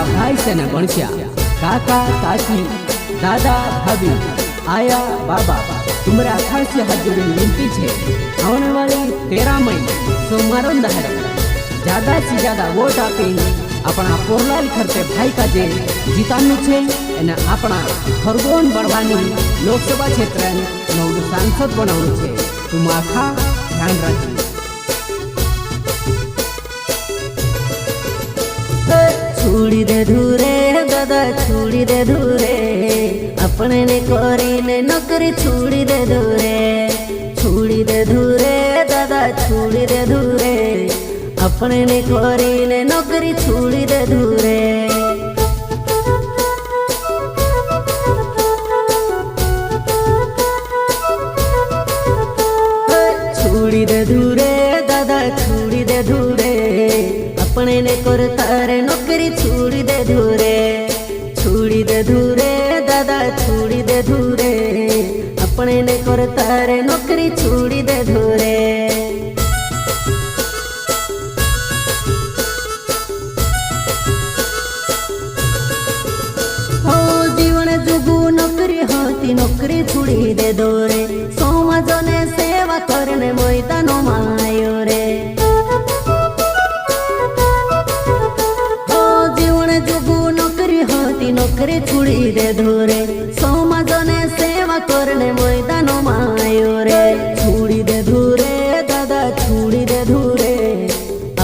અમારા ભાઈ છે ને ભણસ્યા, કાકા કાકી દાદા भाभी आया बाबा, तुम्हारा खास हाथ जोड़ी विनती है, आने वाले 13 मई सोमवार दहाड़े ज्यादा से ज्यादा वोट आपी अपना पोरलाल खरते भाई का जे जीतानु छे एने अपना खरगोन बड़वानी लोकसभा क्षेत्र नवु सांसद बनावनु छे। तुम आखा ध्यान रखी। छुड़ी दे धूरे दादा छुड़ी दे धूरे, अपने ने कोरी ने नौकरी छुड़ी दे धूरे, छुड़ी दे धूरे दादा छुड़ी दे धूरे, अपने ने कोरी ने नौकरी छुड़ी दे धूरे। छुड़ी दे धूरे दादा छुड़ी दे धूरे, अपने ने कर तारे नौकरी छुड़ी दे धूरे, छुड़ी दे धूरे दादा छुड़ी दे धूरे, अपने ने कर तारे नौकरी छुड़ी दे धूरे। हो जीवन जुगु नौकरी होती नौकरी छुड़ी दे धूरे, समाजने सेवा करने मैदानो मायो रे। नौकरी छुड़ी दे धूरे, समाजने सेवा करने मैदानो मायो रे। छुड़ी दे धूरे दादा छुड़ी दे धूरे,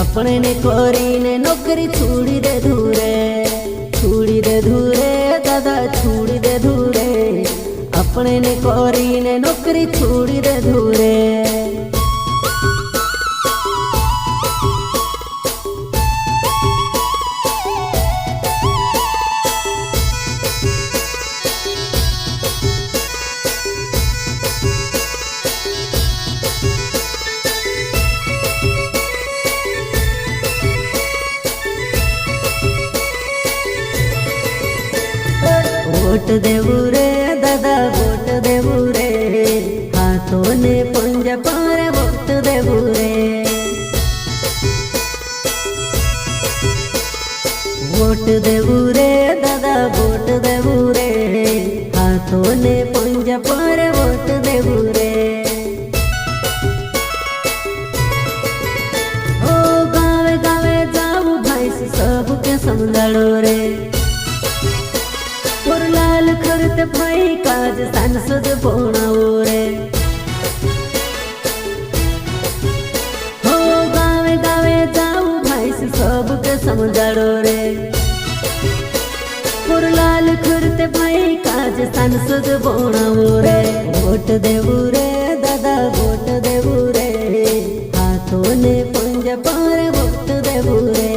अपने ने कोरी ने नौकरी छुड़ी दे धूरे, छुड़ी दे धूरे दादा छुड़ी दे धूरे, अपने ने कोरी ने नौकरी छुड़ी दे धूरे। वोट देवू रे दादा वोट देवू रे, हाथों ने पंजा पार वोट देवू रे। वोट देवू रे दादा वोट देवू रे, हाथों ने पंजा पार वोट देवू रे। ओ गावे गावे जाऊ भाई सबके समझाड़ो रे, पोरलाल खरते भाई काज सांसद बनाओ रे। हो गावे गावे जाऊ भाई सबके समझाड़ो रे, पोरलाल खरते भाई काज सांसद बनाओ रे। वोट देवू रे दादा वोट देवू रे, हाथों ने पंजा पार वोट देवू रे।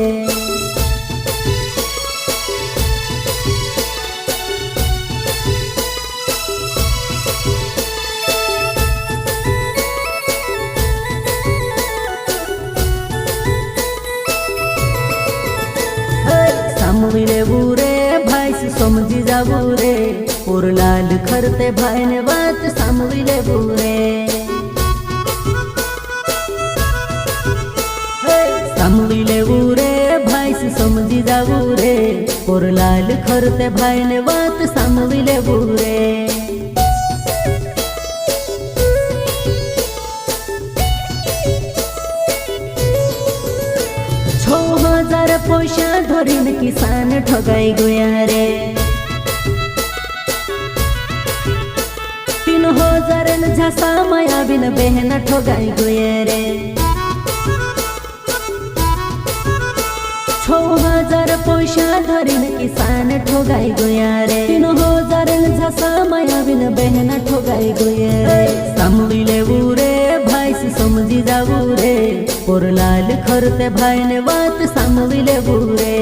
समझले बुरे भाई से समझी जाबू रे, पोरलाल खरते भाई ने बात समझले बुरे। समझले बुरे भाई से समझी जाबू रे, पोरलाल खरते भाई ने बात समझले बुरे। 6000 पैसा धरीन किसान ठगाई गया रे, 3000 झांसा माया बिन बहन ठगाई गया रे। 6000 पैसा धरीन किसान ठगाई गया रे, 3000 झांसा माया बिन बहन ठगाई गया रे। समझले बुरे भाई से समझी जाबू रे, पोरलाल खरते भाई ने बात समझले बुरे।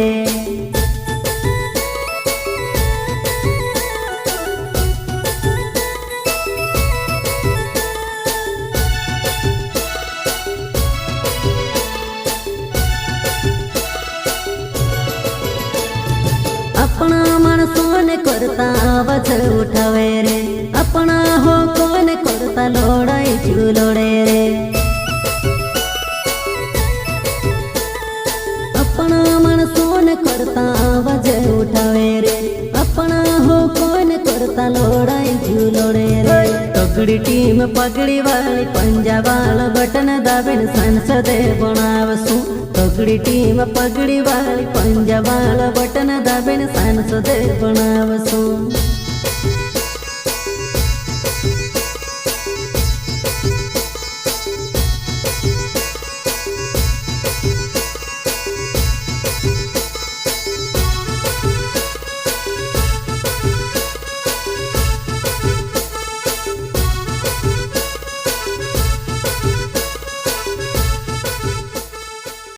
अपना मन सोने करता आवाज उठावे रे, अपना हो कोने करता लोड़ाई क्यों लोड़े रे। अपना मन सोने करता आवाज લોડાઈ ઝૂલોડે રે તગડી ટીમ પગડી વાળી પંજા વાળ બટન દાબીને સંસદે બનાવશું તગડી ટીમ પગડી વાળી પંજા વાળ બટન દાબીને સંસદે બનાવશું